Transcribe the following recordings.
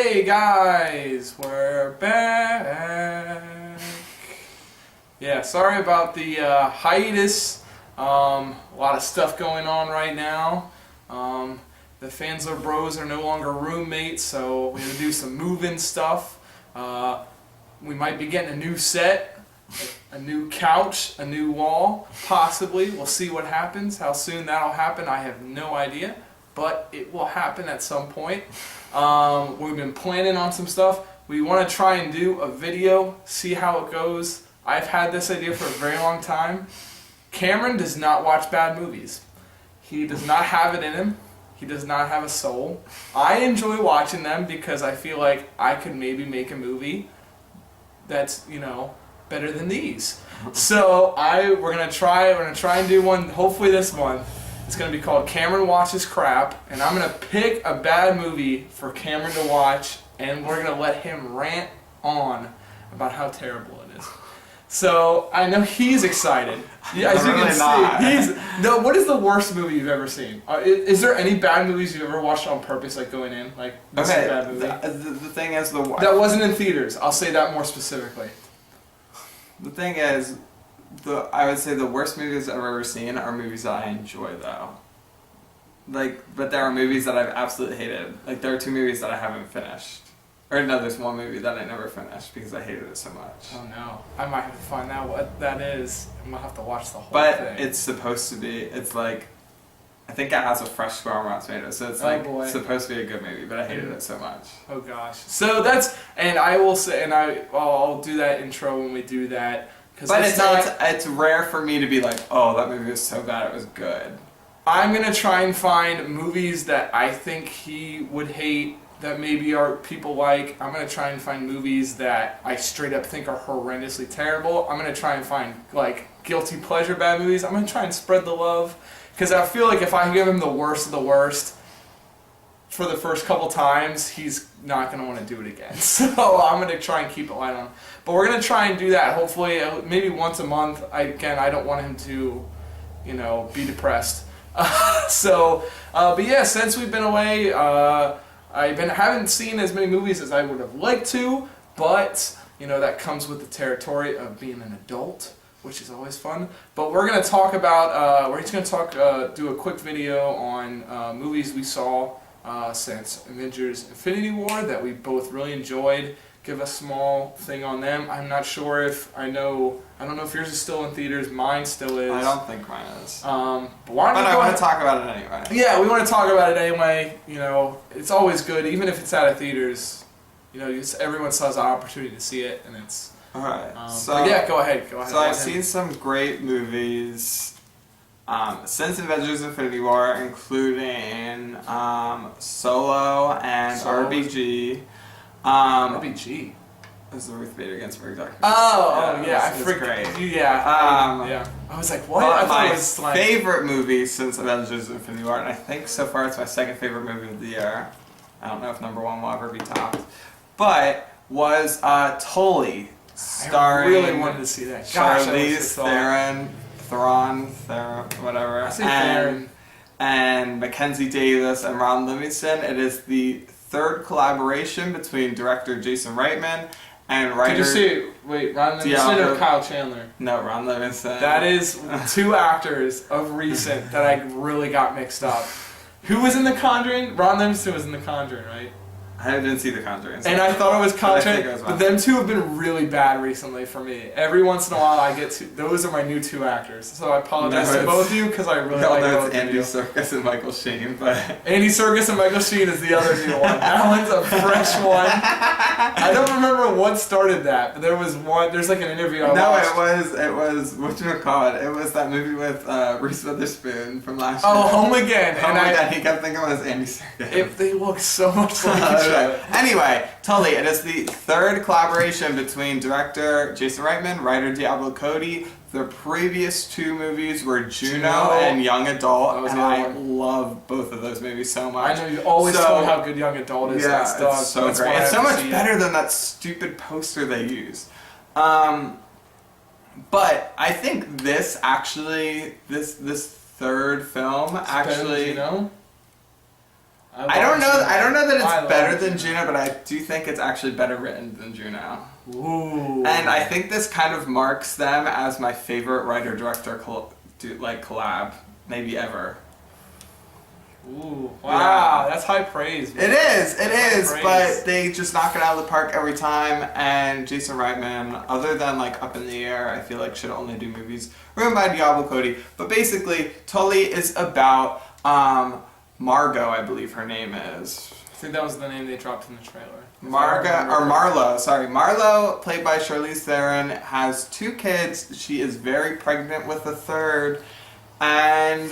Hey guys, we're back. Yeah, sorry about the hiatus. A lot of stuff going on right now. The Fansler Bros are no longer roommates, so we're gonna do some moving stuff. We might be getting a new set, a new couch, a new wall, possibly. We'll see what happens. How soon that'll happen, I have no idea, but it will happen at some point. We've been planning on some stuff. We want to try and do a video, see how it goes. I've had this idea for a very long time. Cameron does not watch bad movies. He does not have it in him. He does not have a soul. I enjoy watching them because I feel like I could maybe make a movie that's, you know, better than these. So we're gonna try and do one hopefully this month. It's going to be called Cameron Watches Crap, and I'm going to pick a bad movie for Cameron to watch, and we're going to let him rant on about how terrible it is. So, I know he's excited. Yeah, as you can see, what is the worst movie you've ever seen? Is there any bad movies you've ever watched on purpose, like going in? Like, this is a bad movie? The thing is, that wasn't in theaters. I'll say that more specifically. The thing is, I would say the worst movies I've ever seen are movies that I enjoy, though. But there are movies that I've absolutely hated. Like, there are 2 movies that I haven't finished. Or no, there's 1 movie that I never finished because I hated it so much. Oh no. I might have to find out what that is. I'm going to have to watch the whole thing. But it's supposed to be, it's like, I think it has a fresh score on Rotten Tomatoes, so it's supposed to be a good movie, but I hated it so much. Oh gosh. So that's, and I will say, and I'll do that intro when we do that. But it's rare for me to be like, oh, that movie was so bad it was good. I'm going to try and find movies that I think he would hate that maybe are people like. I'm going to try and find movies that I straight up think are horrendously terrible. I'm going to try and find like guilty pleasure bad movies. I'm going to try and spread the love. Because I feel like if I give him the worst of the worst for the first couple times, he's not going to want to do it again. So I'm going to try and keep it light on him. But we're going to try and do that, hopefully, maybe once a month. I don't want him to, you know, be depressed. But yeah, since we've been away, haven't seen as many movies as I would have liked to, but, you know, that comes with the territory of being an adult, which is always fun. But we're going to talk about, we're just going to do a quick video on movies we saw since Avengers Infinity War that we both really enjoyed. Give a small thing on them. I'm not sure if I don't know if yours is still in theaters. Mine still is. I don't think mine is. But I want to talk about it anyway. Yeah, we want to talk about it anyway. You know, it's always good, even if it's out of theaters. You know, everyone still has an opportunity to see it, and it's. All right. But yeah, go ahead. So I've seen some great movies since Avengers Infinity War, including Solo and RBG. RBG. This is the Ruth Bader Ginsburg documentary. Oh yeah, it's great. Yeah. Yeah. I was like, what? I thought it was my favorite movie since Avengers Infinity War, and I think so far it's my second favorite movie of the year. I don't know if number 1 will ever be topped, but was Tully, starring I really wanted to see that. Charlize Theron, whatever, I say Theron. and Mackenzie Davis and Ron Livingston. It is the 3rd collaboration between director Jason Reitman and writer... Did you see, Ron Livingston or Kyle Chandler? No, Ron Livingston. That is 2 actors of recent that I really got mixed up. Who was in The Conjuring? Ron Livingston was in The Conjuring, right? I didn't see The Conjuring. And I thought it was Kyle Chandler, but them 2 have been really bad recently for me. Every once in a while I get to... Those are my new 2 actors. So I apologize to both of you because I really like both of you. Andy Serkis and Michael Sheen, but... Andy Serkis and Michael Sheen is the other new one. That one's a fresh one. I don't remember what started that, but there was one... There's like an interview I watched. It was... Whatchamacallit? It was that movie with Reese Witherspoon from last year. Oh, Home Again. Home Again. He kept thinking it was Andy Serkis. They look so much like each other. Anyway, Tully, it is the 3rd collaboration between director Jason Reitman, writer Diablo Cody. The previous 2 movies were Juno and Young Adult, and I love both of those movies so much. I know you always tell me how good Young Adult is. Yeah, it's so great. It's so much better than that stupid poster they use. But I think this actually, this 3rd film actually... You know? I don't know that I it's better love than Juno. Juno, but I do think it's actually better written than Juno. Ooh. And I think this kind of marks them as my favorite writer-director collab, maybe ever. Ooh, wow, that's high praise. Man. It is, Praise. but they just knock it out of the park every time. And Jason Reitman, other than like Up in the Air, I feel like should only do movies written by Diablo Cody. But basically, Tully is about Margot, I believe her name is. I think that was the name they dropped in the trailer. Marlo, played by Charlize Theron, has 2 kids. She is very pregnant with a third. And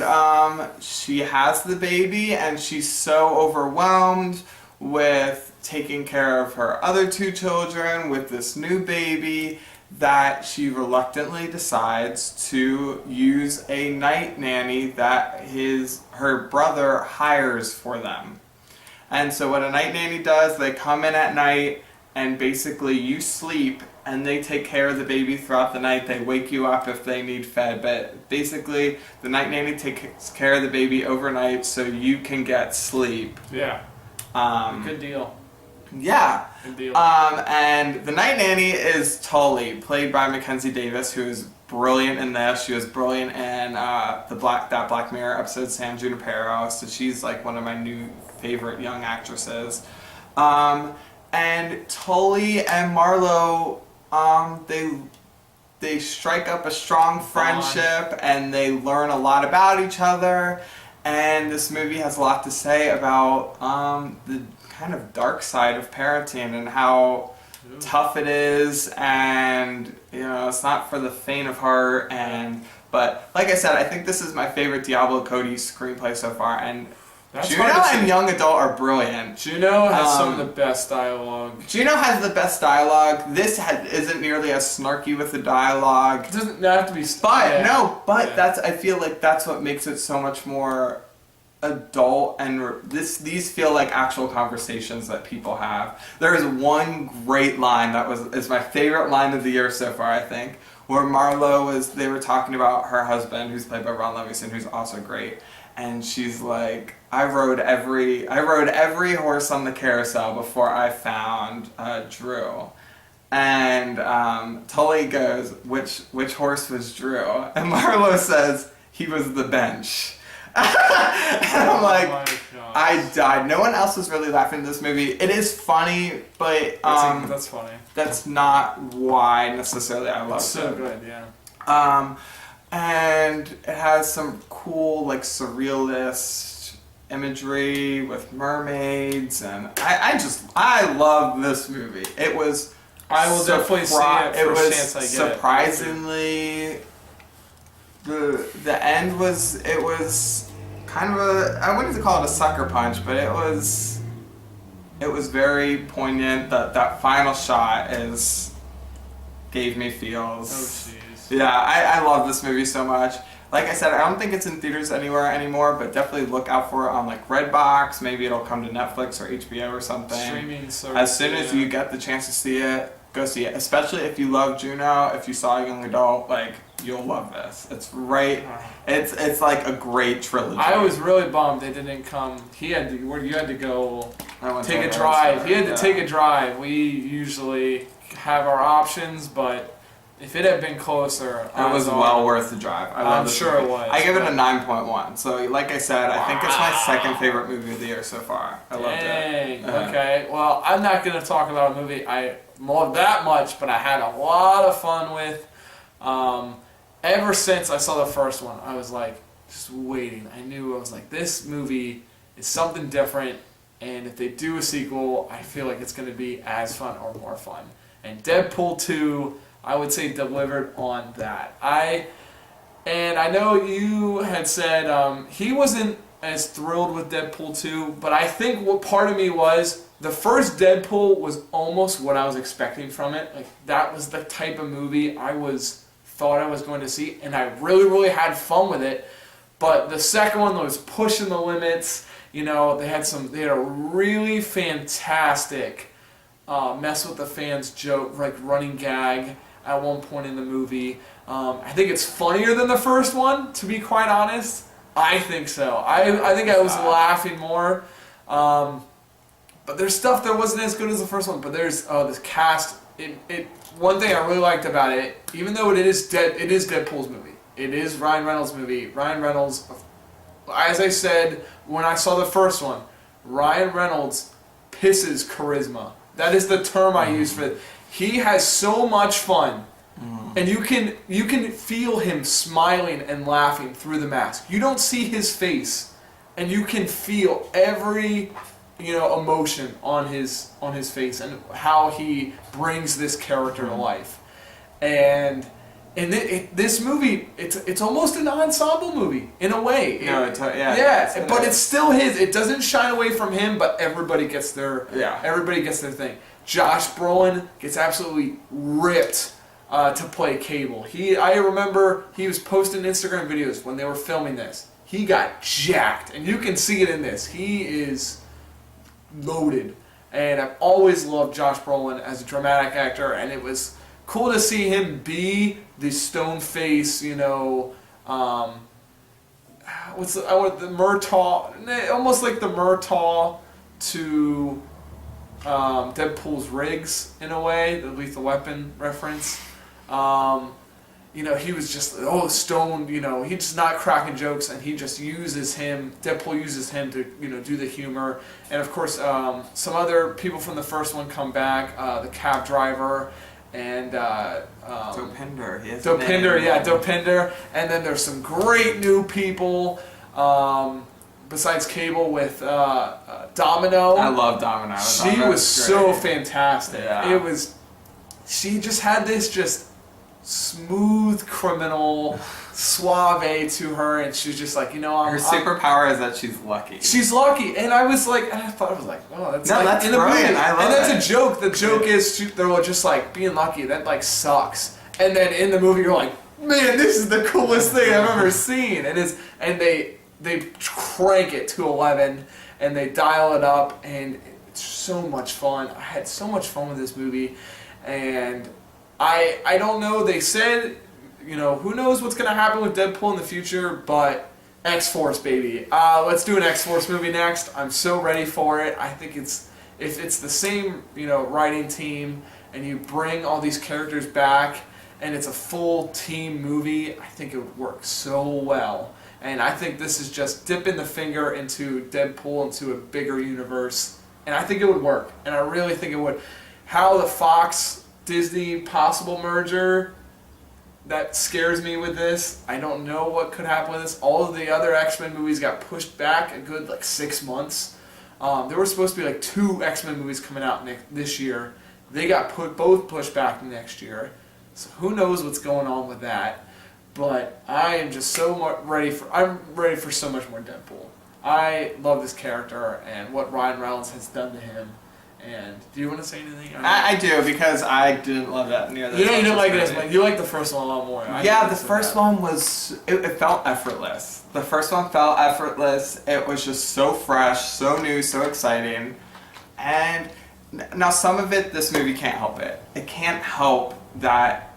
she has the baby, and she's so overwhelmed with taking care of her other 2 children with this new baby that she reluctantly decides to use a night nanny that her brother hires for them. And so what a night nanny does, they come in at night and basically you sleep and they take care of the baby throughout the night. They wake you up if they need fed, but basically the night nanny takes care of the baby overnight so you can get sleep. Yeah. Good deal. Yeah. Good deal. And the night nanny is Tully, played by Mackenzie Davis, who is brilliant in this. She was brilliant in that Black Mirror episode, San Junipero. So she's like one of my new favorite young actresses. And Tully and Marlo, they strike up a strong friendship and they learn a lot about each other. And this movie has a lot to say about the kind of dark side of parenting and how tough it is, and it's not for the faint of heart. But like I said, I think this is my favorite Diablo Cody screenplay so far, and Juno and Young Adult are brilliant. Juno has some of the best dialogue. Juno has the best dialogue. This isn't nearly as snarky with the dialogue. It doesn't have to be. I feel like that's what makes it so much more adult, and these feel like actual conversations that people have. There is one great line that is my favorite line of the year so far, I think, where they were talking about her husband, who's played by Ron Livingston, who's also great. And she's like, I rode every horse on the carousel before I found Drew. And Tully goes, which horse was Drew? And Marlo says, he was the bench. And I'm like, I died. No one else was really laughing at this movie. It is funny, but that's funny. That's not why necessarily I love it. It's so good, yeah. And it has some cool, like, surrealist imagery with mermaids, and I love this movie. It was. I will definitely see it first chance I get. Surprisingly, the end was kind of I wouldn't call it a sucker punch, but it was very poignant. That final shot gave me feels. Oh jeez. Yeah, I love this movie so much. Like I said, I don't think it's in theaters anywhere anymore, but definitely look out for it on like Redbox. Maybe it'll come to Netflix or HBO or something. Streaming service. As soon as you get the chance to see it, go see it. Especially if you love Juno, if you saw Young Adult, like, you'll love this. It's right. It's like a great trilogy. I was really bummed they didn't come. You had to go take a drive. He had to take a drive. We usually have our options, but if it had been closer, it was well worth the drive. I'm sure it was. I give it a 9.1. So, like I said, I think it's my second favorite movie of the year so far. I loved it. Okay. Well, I'm not going to talk about a movie I loved that much, but I had a lot of fun with. Ever since I saw the first one, I was like, just waiting. I was like, this movie is something different, and if they do a sequel, I feel like it's going to be as fun or more fun. And Deadpool 2, I would say, delivered on that. And I know you had said he wasn't as thrilled with Deadpool 2, but I think what part of me was, the first Deadpool was almost what I was expecting from it. Like, that was the type of movie thought I was going to see, and I really, really had fun with it. But the second one was pushing the limits. They had a really fantastic mess with the fans joke, like running gag at one point in the movie. I think it's funnier than the first one, to be quite honest. I think so. I think I was laughing more. But there's stuff that wasn't as good as the first one. But there's this cast. One thing I really liked about it, even though it is Deadpool's movie. It is Ryan Reynolds' movie. Ryan Reynolds, as I said when I saw the first one, Ryan Reynolds pisses charisma. That is the term I use for it. He has so much fun, and you can feel him smiling and laughing through the mask. You don't see his face, and you can feel every emotion on his face and how he brings this character to life. And this movie, it's almost an ensemble movie in a way. No, but it's still his. It doesn't shine away from him, but everybody gets their thing. Josh Brolin gets absolutely ripped to play Cable. I remember he was posting Instagram videos when they were filming this. He got jacked, and you can see it in this. He is loaded, and I've always loved Josh Brolin as a dramatic actor, and it was cool to see him be the stone face, what's the Murtaugh, almost like the Murtaugh to Deadpool's Riggs in a way, the Lethal Weapon reference. He was just stoned. He's just not cracking jokes, and he just uses him. Deadpool uses him to do the humor, and of course some other people from the first one come back. The cab driver and Dopinder. Dopinder, and then there's some great new people. Besides Cable with Domino. I love Domino. She was so fantastic. Yeah. She just had this just smooth criminal suave to her, and she's just like, her superpower is that she's lucky. She's lucky, and I was like, oh, that's that's in the brilliant. movie, I love and that's it. a joke. The joke is they're just like being lucky. That like sucks, and then in the movie you're like, man, this is the coolest thing I've ever seen, and they crank it to 11, and they dial it up, and it's so much fun. I had so much fun with this movie, and I don't know. They said, who knows what's going to happen with Deadpool in the future, but X-Force, baby. Let's do an X-Force movie next. I'm so ready for it. I think if it's the same, writing team, and you bring all these characters back, and it's a full team movie, I think it would work so well. And I think this is just dipping the finger into Deadpool, into a bigger universe, and I think it would work. And I really think it would. How the Fox-Disney possible merger, that scares me with this. I don't know what could happen with this. All of the other X-Men movies got pushed back a good 6 months. There were supposed to be 2 X-Men movies coming out this year. They got both pushed back next year. So who knows what's going on with that. But I am just ready for so much more Deadpool. I love this character and what Ryan Reynolds has done to him. And do you want to say anything? I do, because I didn't love that near. You didn't like this one. You like the first one a lot more. The first one was it felt effortless. The first one felt effortless. It was just so fresh, so new, so exciting. And now some of it, this movie can't help it. It can't help that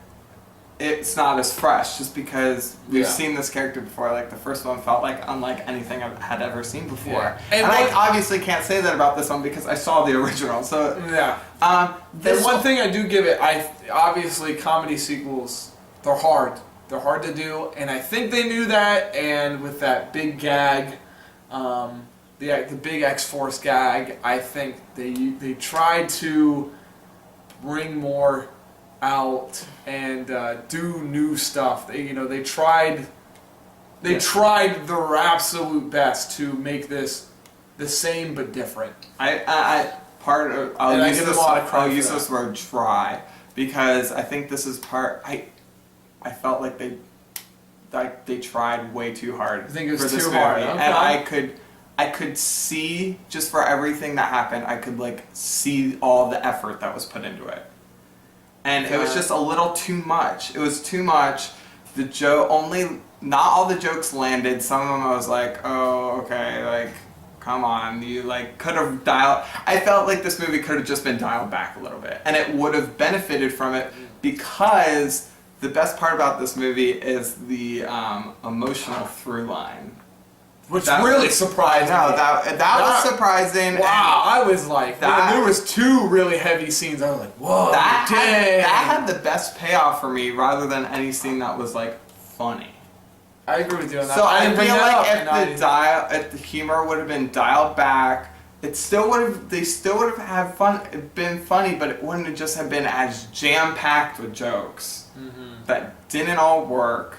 it's not as fresh, just because we've seen this character before. The first one felt unlike anything I had ever seen before. Yeah. And I obviously can't say that about this one because I saw the original. So There's one thing I do give it. Obviously comedy sequels, they're hard. They're hard to do, and I think they knew that. And with that big gag, the big X-Force gag, I think they tried to bring more out and do new stuff. They tried their absolute best to make this the same but different. I'll use this word try, because I think this is part. I felt like they tried way too hard. I think it was for this too movie. hard. Okay. And I could see, just for everything that happened, I could see all the effort that was put into it. And it was just a little too much. It was too much. Not all the jokes landed. Some of them I was like, oh, okay, come on. You could have dialed. I felt like this movie could have just been dialed back a little bit, and it would have benefited from it, because the best part about this movie is the emotional through line which really surprised No, me. that was surprising. Wow, I was like, there was 2 really heavy scenes. I was like, whoa, That dang. had the best payoff for me, rather than any scene that was like funny. I agree with you on that. So I didn't bring feel that like up, if the humor would have been dialed back, they still would have had been funny, but it wouldn't have just have been as jam packed with jokes that didn't all work.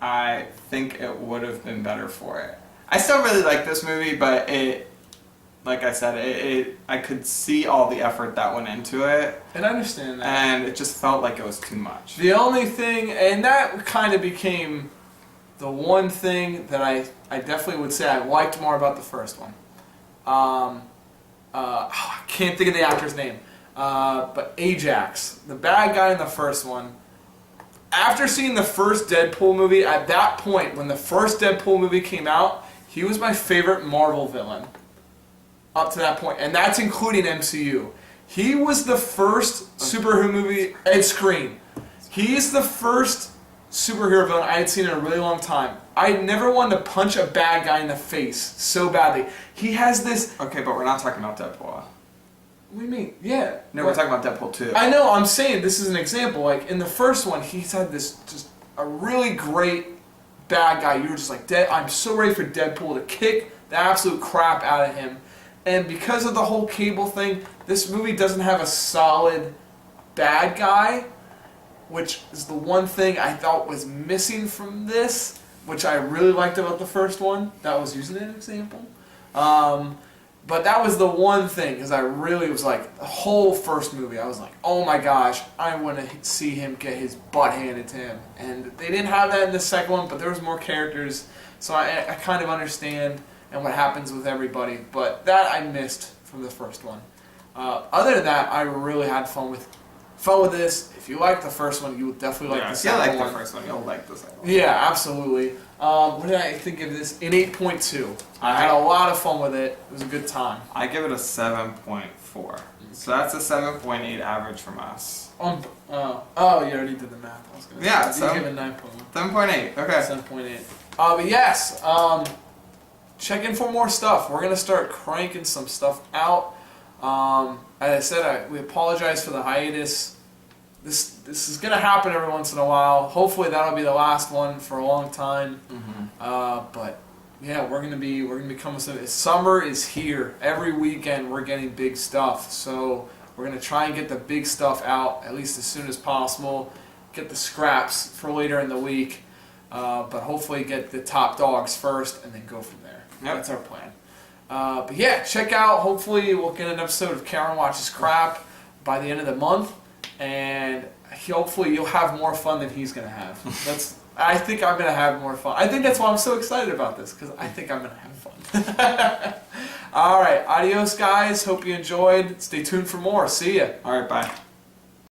I think it would have been better for it. I still really like this movie, but like I said, I could see all the effort that went into it. And I understand that. And it just felt like it was too much. The only thing, and that kind of became the one thing that I definitely would say I liked more about the first one. I can't think of the actor's name, but Ajax, the bad guy in the first one. After seeing the first Deadpool movie, at that point, when the first Deadpool movie came out, he was my favorite Marvel villain. Up to that point, and that's including MCU. He was the first superhero movie, Ed Screen. He's the first superhero villain I had seen in a really long time. I never wanted to punch a bad guy in the face so badly. He has this... Okay, but we're not talking about Deadpool. What do you mean? Yeah. No, we're talking about Deadpool 2. I know, I'm saying this is an example. Like, in the first one, he's had this just a really great bad guy. You were just like, I'm so ready for Deadpool to kick the absolute crap out of him. And because of the whole Cable thing, this movie doesn't have a solid bad guy, which is the one thing I thought was missing from this, which I really liked about the first one. That was using an example. But that was the one thing, because I really was like, the whole first movie, I was like, oh my gosh, I want to see him get his butt handed to him. And they didn't have that in the second one, but there was more characters, so I kind of understand and what happens with everybody. But that I missed from the first one. Other than that, I really had fun with this. If you like the first one, you will definitely like the second one. If you like the first one, you'll like the second one. Yeah, absolutely. What did I think of this? An 8.2. I had a lot of fun with it. It was a good time. I give it a 7.4. So that's a 7.8 average from us. You already did the math. I was gonna say. You give it 9.1. 7.8. Okay. 7.8. But yes, check in for more stuff. We're gonna start cranking some stuff out. As I said, we apologize for the hiatus. This is gonna happen every once in a while. Hopefully that'll be the last one for a long time. But yeah, we're gonna be coming soon. Summer is here. Every weekend we're getting big stuff. So we're gonna try and get the big stuff out at least as soon as possible. Get the scraps for later in the week. But hopefully get the top dogs first and then go from there. Yep. That's our plan. But yeah, check out. Hopefully we'll get an episode of Karen Watches Crap by the end of the month. And hopefully you'll have more fun than he's going to have. I think I'm going to have more fun. I think that's why I'm so excited about this, because I think I'm going to have fun. All right, adios guys. Hope you enjoyed. Stay tuned for more. See ya. All right, bye.